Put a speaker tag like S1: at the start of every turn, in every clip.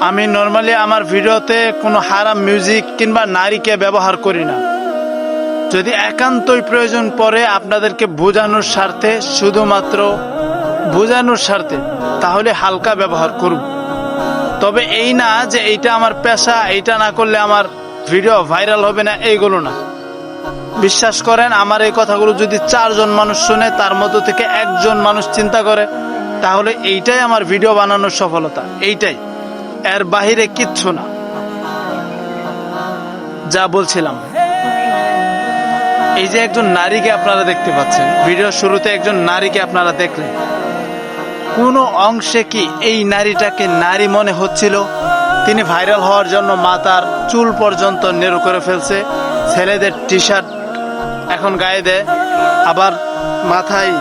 S1: আমি নর্মালি আমার ভিডিওতে কোনো হারাম মিউজিক কিংবা নারীকে ব্যবহার করি না। যদি একান্তই প্রয়োজন পড়ে আপনাদেরকে বোঝানোর স্বার্থে, শুধুমাত্র বোঝানোর স্বার্থে, তাহলে হালকা ব্যবহার করব। তবে এই না যে এইটা আমার পেশা, এইটা না করলে আমার ভিডিও ভাইরাল হবে না, এইগুলো না। বিশ্বাস করেন, আমার এই কথাগুলো যদি 4 জন মানুষ শুনে, তার মধ্য থেকে 1 জন মানুষ চিন্তা করে, তাহলে এইটাই আমার ভিডিও বানানোর সফলতা, এইটাই, এর বাহিরে কিচ্ছু না। যা বলছিলাম, এই যে একজন নারীকে আপনারা দেখতে পাচ্ছেন, ভিডিওর শুরুতে একজন নারীকে আপনারা দেখলেন, কোনো অংশে কি এই নারীটাকে নারী মনে হচ্ছিল? তিনি ভাইরাল হওয়ার জন্য মাথার চুল পর্যন্ত নেড়ু করে ফেলছে, ছেলেদের টি শার্ট এখন গায়ে দেয়, আবার মাথায়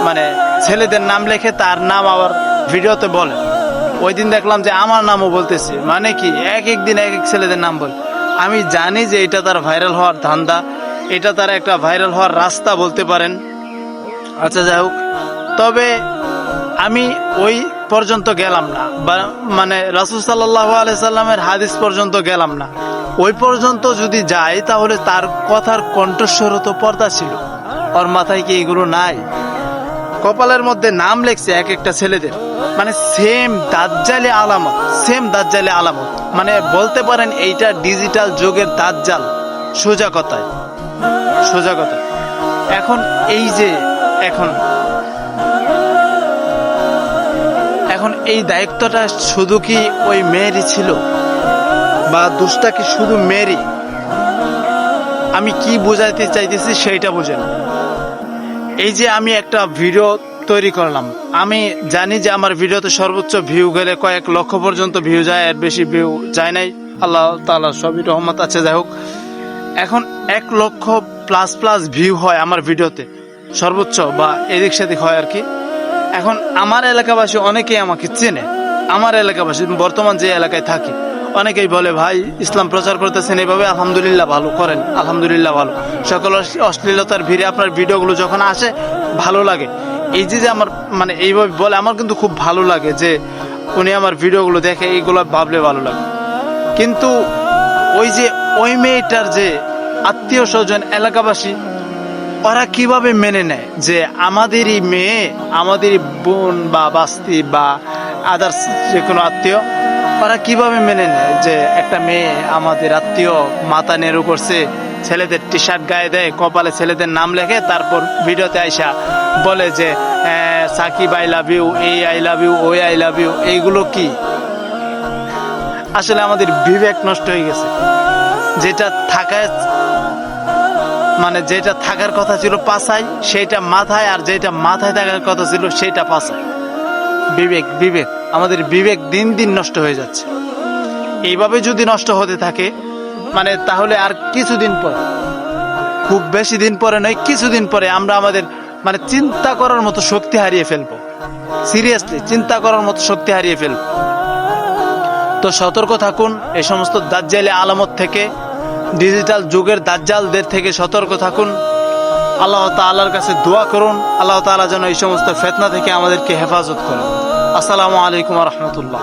S1: মানে ছেলেদের নাম লেখে, তার নাম আবার ভিডিওতে বলে। ওই দিন দেখলাম যে আমার নামও বলতেছে, মানে কি এক এক দিন এক এক ছেলেদের নাম বলে। আমি জানি যে এটা তার ভাইরাল হওয়ার ধান্দা, এটা তার একটা ভাইরাল হওয়ার রাস্তা বলতে পারেন। আচ্ছা, যাই হোক, তবে আমি ওই পর্যন্ত গেলাম না, মানে রাসূল সাল্লাল্লাহু আলাইহি সাল্লামের হাদিস পর্যন্ত গেলাম না। ওই পর্যন্ত যদি যাই, তাহলে তার কথার কণ্ঠস্বর তো পর্দা ছিল। ওর মাথায় কি এগুলো নাই? কপালের মধ্যে নাম লেখছে এক একটা ছেলেদের, মানে সেম দাজ্জালি আলামত, সেম দাজ্জালি আলামত। মানে বলতে পারেন এইটা ডিজিটাল যুগের দাজ্জাল, সোজা কথায়, সোজা কথা। এখন এই যে এখন এই দায়িত্বটা শুধু কি ওই মেয়েরই ছিল, বা দোষটা কি শুধু মেয়েরই? আমি কি বোঝাইতে চাইতেছি সেইটা বুঝেন। এই যে আমি একটা ভিডিও তৈরি করলাম, আমি জানি যে আমার ভিডিওতে সর্বোচ্চ ভিউ গেলে কয়েক লক্ষ পর্যন্ত ভিউ যায়, এর বেশি ভিউ যায় নাই, আল্লাহ তাআলার সবই রহমত আছে। যাই হোক, এখন 1 লক্ষ প্লাস ভিউ হয় আমার ভিডিওতে সর্বোচ্চ, বা এদিক সেদিক হয় আর কি। এখন আমার এলাকাবাসী অনেকেই আমাকে চেনে, আমার এলাকাবাসী, বর্তমান যে এলাকায় থাকি, অনেকেই বলে, ভাই ইসলাম প্রচার করতেছেন এইভাবে, আলহামদুলিল্লাহ ভালো করেন, আলহামদুলিল্লাহ ভালো। সকল অশ্লীলতার ভিড়ে আপনার ভিডিওগুলো যখন আসে ভালো লাগে। এই যে আমার মানে এইভাবে বলে, আমার কিন্তু খুব ভালো লাগে যে উনি আমার ভিডিওগুলো দেখে, এইগুলো ভাবলে ভালো লাগে। কিন্তু ওই যে ওই মেয়েটার যে আত্মীয় স্বজন, এলাকাবাসী, ওরা কিভাবে মেনে নেয় যে আমাদেরই মেয়ে, আমাদেরই বোন বা বাস্তি বা আদার্স যে কোনো আত্মীয়, ওরা কিভাবে মেনে নেয় যে একটা মেয়ে আমাদের আত্মীয় মাথা নেড়ু করছে, ছেলেদের টি শার্ট গায়ে দেয়, কপালে ছেলেদের নাম লেখে, তারপর ভিডিওতে আইসা বলে যে সাকিব আই লাভ ইউ, এই আই লাভ ইউ, ওই আই লাভ ইউ। এইগুলো কি? আসলে আমাদের বিবেক নষ্ট হয়ে গেছে। যেটা যেটা থাকার কথা ছিল পাছায়, সেটা মাথায়, আর যেটা মাথায় থাকার কথা ছিল সেটা পাছায়। বিবেক আমাদের বিবেক দিন দিন নষ্ট হয়ে যাচ্ছে। এইভাবে যদি নষ্ট হতে থাকে, মানে তাহলে আর কিছুদিন পর, খুব বেশি দিন পরে নয়, কিছুদিন পরে আমরা আমাদের মানে চিন্তা করার মতো শক্তি হারিয়ে ফেলবো। সিরিয়াসলি চিন্তা করার মতো শক্তি হারিয়ে ফেলবো। তো সতর্ক থাকুন এই সমস্ত দাজ্জালি আলামত থেকে, ডিজিটাল যুগের দাজ্জালদের থেকে সতর্ক থাকুন। আল্লাহ তাআলার কাছে দোয়া করুন, আল্লাহ তাআলা যেন এই সমস্ত ফিতনা থেকে আমাদেরকে হেফাজত করেন। আসসালামু আলাইকুম ওয়া রাহমাতুল্লাহ।